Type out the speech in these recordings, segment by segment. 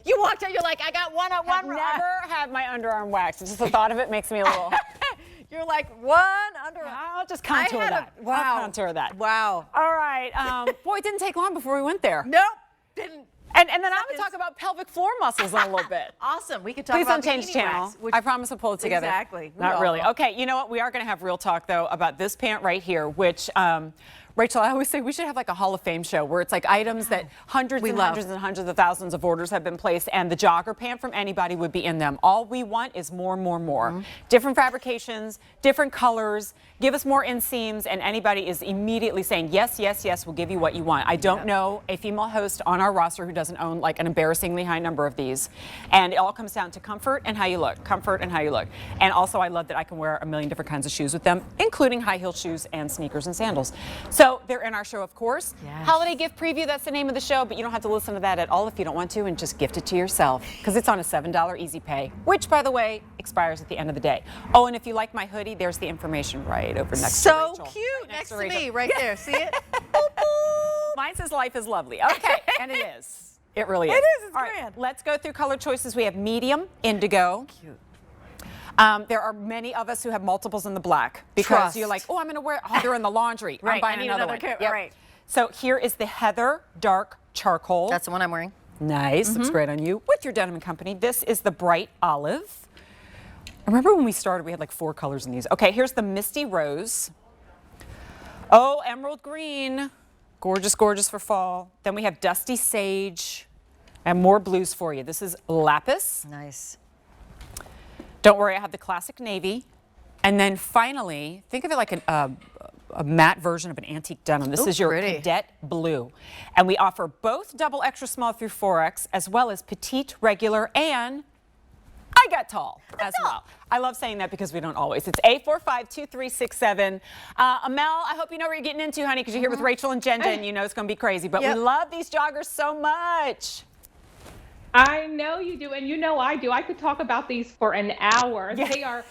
You walked out, you're like, I got one on one. Never have my underarm waxed. Just the thought of it makes me a little. You're like, one underarm. I'll just contour that. Wow. I'll contour that. Wow. All right. Boy, it didn't take long before we went there. Nope. Didn't. And then I'm going to talk about pelvic floor muscles in a little bit. Awesome. We could talk Please about don't change bikini channel. wax, which I promise we'll pull it together. Exactly. Not really. Okay, you know what? We are going to have real talk, though, about this pant right here, which, Rachel, I always say we should have like a Hall of Fame show where it's like items that hundreds and hundreds of thousands of orders have been placed, and the jogger pant from AnyBody would be in them. All we want is more, more, more. Different fabrications, different colors. Give us more inseams, and AnyBody is immediately saying, yes, yes, yes, we'll give you what you want. I don't know a female host on our roster who doesn't own like an embarrassingly high number of these. And it all comes down to comfort and how you look. Comfort and how you look. And also, I love that I can wear a million different kinds of shoes with them, including high heel shoes and sneakers and sandals. So they're in our show, of course. Yes. Holiday gift preview, that's the name of the show, but you don't have to listen to that at all if you don't want to, and just gift it to yourself, because it's on a $7 easy pay, which, by the way, expires at the end of the day. Oh, and if you like my hoodie, there's the information right over next to Rachel. So cute. Right next to Rachel. me, right there. See it? Mine says life is lovely. Okay, and it is. It really is. It is. It's all right, grand. let's go through color choices. We have medium, indigo. Cute. There are many of us who have multiples in the black because Trust. you're like, oh, I'm going to wear, oh, they're in the laundry. Right, I'm buying I need another another one. coat. Yep. Right. So here is the heather dark charcoal. That's the one I'm wearing. Nice. Looks great on you with your Denim & Company. This is the bright olive. I remember when we started, we had like 4 colors in these. Okay, here's the misty rose. Oh, emerald green. Gorgeous, gorgeous for fall. Then we have dusty sage and more blues for you. This is lapis. Nice. Don't worry, I have the classic navy. And then finally, think of it like a matte version of an antique denim. This is your pretty. cadet blue. And we offer both double extra small through 4X, as well as petite, regular, and I got tall as well. I love saying that because we don't always. It's 845-2367. Amel, I hope you know what you're getting into, honey, because you're here with Rachel and Jen, and you know it's going to be crazy. But we love these joggers so much. I know you do, and you know I do. I could talk about these for an hour. Yeah.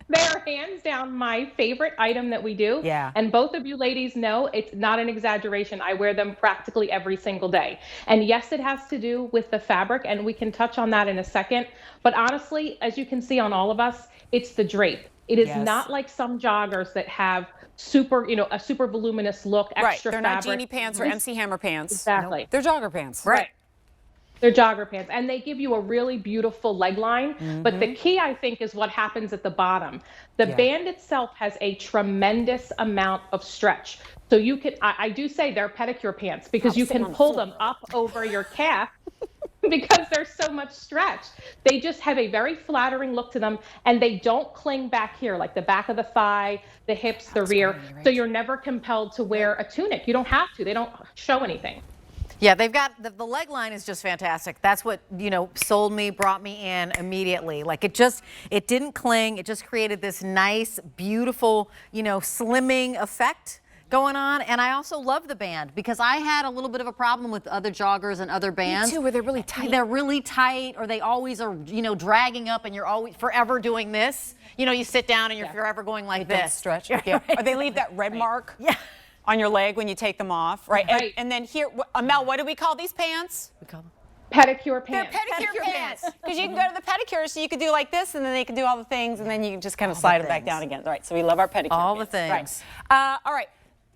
They're hands down my favorite item that we do. Yeah. And both of you ladies know it's not an exaggeration. I wear them practically every single day. And yes, it has to do with the fabric, and we can touch on that in a second. But honestly, as you can see on all of us, it's the drape. It is not like some joggers that have super, a super voluminous look, extra they're fabric. not Genie pants or MC Hammer pants. Exactly. Nope. They're jogger pants. Right. They're jogger pants, and they give you a really beautiful leg line. But the key, I think, is what happens at the bottom. The band itself has a tremendous amount of stretch. So you can, I do say they're pedicure pants because you can pull them up over your calf because there's so much stretch. They just have a very flattering look to them, and they don't cling back here, like the back of the thigh, the hips, the rear. So you're never compelled to wear a tunic. You don't have to. They don't show anything. Yeah, they've got the leg line is just fantastic. That's what, sold me, brought me in immediately. Like it didn't cling. It just created this nice, beautiful, slimming effect going on. And I also love the band because I had a little bit of a problem with other joggers and other bands. Me too, where they're really tight. They're really tight, or they always are, dragging up, and you're always forever doing this. You sit down and you're forever going like this. Stretch. Yeah. Or they leave that red mark. Yeah. On your leg when you take them off, right? Right. And then here, Amel, what do we call these pants? We call them Pedicure pants. They're pedicure pants. Because you can go to the pedicure, so you can do like this, and then they can do all the things, and then you can just kind of slide them back down again. All right, so we love our pedicure all pants. the things. Right. All right.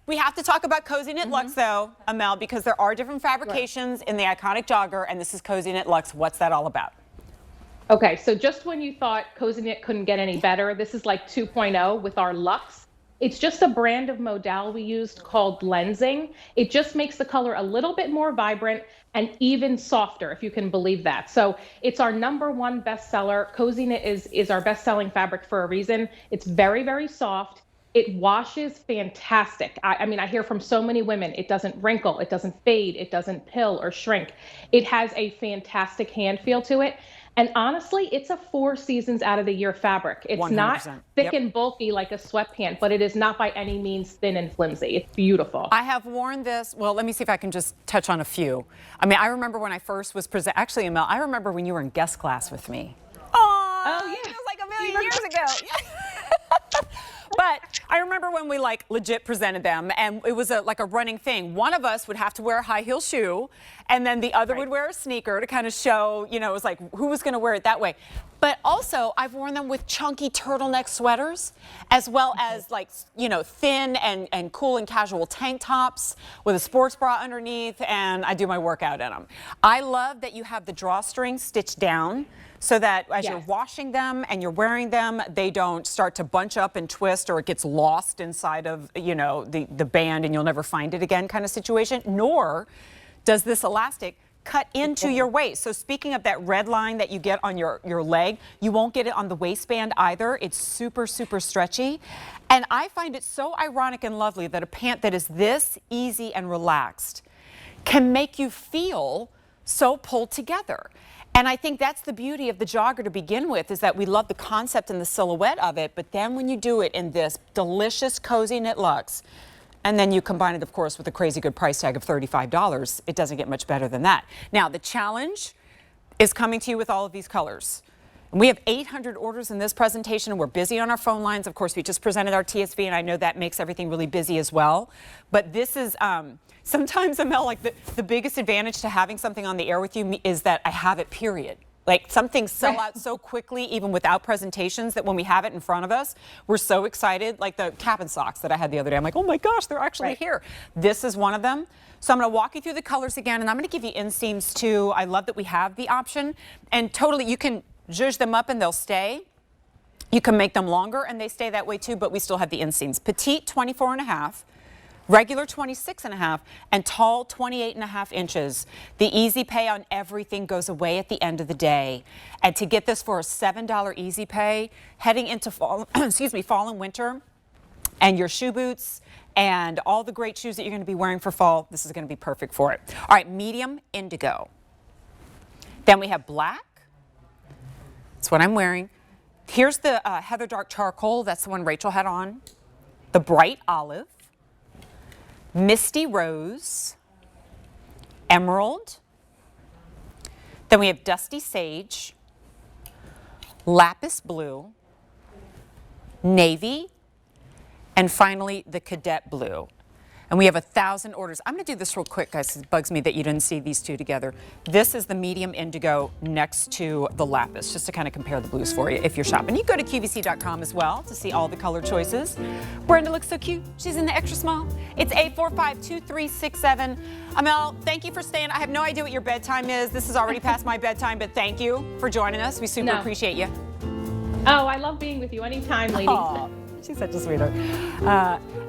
We have to talk about Cozy Knit Luxe, though, Amel, because there are different fabrications in the iconic jogger, and this is Cozy Knit Luxe. What's that all about? Okay, so just when you thought Cozy Knit couldn't get any better, this is like 2.0 with our Luxe. It's just a brand of modal we used called lensing. It just makes the color a little bit more vibrant and even softer, if you can believe that. So it's our #1 bestseller. Cozy Knit is our best-selling fabric for a reason. It's very, very soft. It washes fantastic. I mean, I hear from so many women, it doesn't wrinkle, it doesn't fade, it doesn't pill or shrink. It has a fantastic hand feel to it. And honestly, it's a 4 seasons out of the year fabric. It's 100%. not thick and bulky like a sweatpant, but it is not by any means thin and flimsy. It's beautiful. I have worn this. Well, let me see if I can just touch on a few. I mean, I remember when I first was actually, Amel, I remember when you were in guest class with me. Oh, yeah. It was like a million years ago. But I remember when we like legit presented them, and it was like a running thing. One of us would have to wear a high heel shoe, and then the other would wear a sneaker to kind of show, you know, it was like who was going to wear it that way. But also, I've worn them with chunky turtleneck sweaters, as well as like, you know, thin and cool and casual tank tops with a sports bra underneath, and I do my workout in them. I love that you have the drawstring stitched down, so that as you're washing them and you're wearing them, they don't start to bunch up and twist, or it gets lost inside of, you know, the band and you'll never find it again kind of situation. Nor does this elastic cut into your waist. So speaking of that red line that you get on your leg, you won't get it on the waistband either. It's super, super stretchy. And I find it so ironic and lovely that a pant that is this easy and relaxed can make you feel so pulled together. And I think that's the beauty of the jogger to begin with, is that we love the concept and the silhouette of it, but then when you do it in this delicious, cozy knit luxe, and then you combine it, of course, with a crazy good price tag of $35, it doesn't get much better than that. Now, the challenge is coming to you with all of these colors. And we have 800 orders in this presentation, and we're busy on our phone lines. Of course, we just presented our TSV, and I know that makes everything really busy as well. But this is, sometimes, Amel, like the biggest advantage to having something on the air with you is that I have it, period. Like, some things sell out so quickly, even without presentations, that when we have it in front of us, we're so excited. Like the cap and socks that I had the other day. I'm like, oh my gosh, they're actually here. This is one of them. So I'm going to walk you through the colors again, and I'm going to give you inseams too. I love that we have the option. And totally, you can zhuzh them up and they'll stay. You can make them longer and they stay that way too, but we still have the inseams. Petite, 24.5. Regular 26.5, and tall 28.5 inches. The easy pay on everything goes away at the end of the day. And to get this for a $7 easy pay, heading into fall, excuse me, fall and winter, and your shoe boots and all the great shoes that you're going to be wearing for fall, this is going to be perfect for it. All right, medium indigo. Then we have black. That's what I'm wearing. Here's the heather dark charcoal. That's the one Rachel had on. The bright olive. Misty rose, emerald, then we have dusty sage, lapis blue, navy, and finally the cadet blue. And we have 1,000 orders. I'm going to do this real quick, guys. It bugs me that you didn't see these two together. This is the medium indigo next to the lapis, just to kind of compare the blues for you if you're shopping. You go to QVC.com as well to see all the color choices. Brenda looks so cute. She's in the extra small. It's 845-2367. Amel, thank you for staying. I have no idea what your bedtime is. This is already past my bedtime, but thank you for joining us. We super appreciate you. Oh, I love being with you anytime, ladies. Aww. She's such a sweetheart.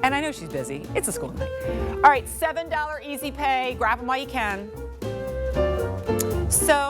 And I know she's busy. It's a school night. All right, $7 easy pay. Grab them while you can. So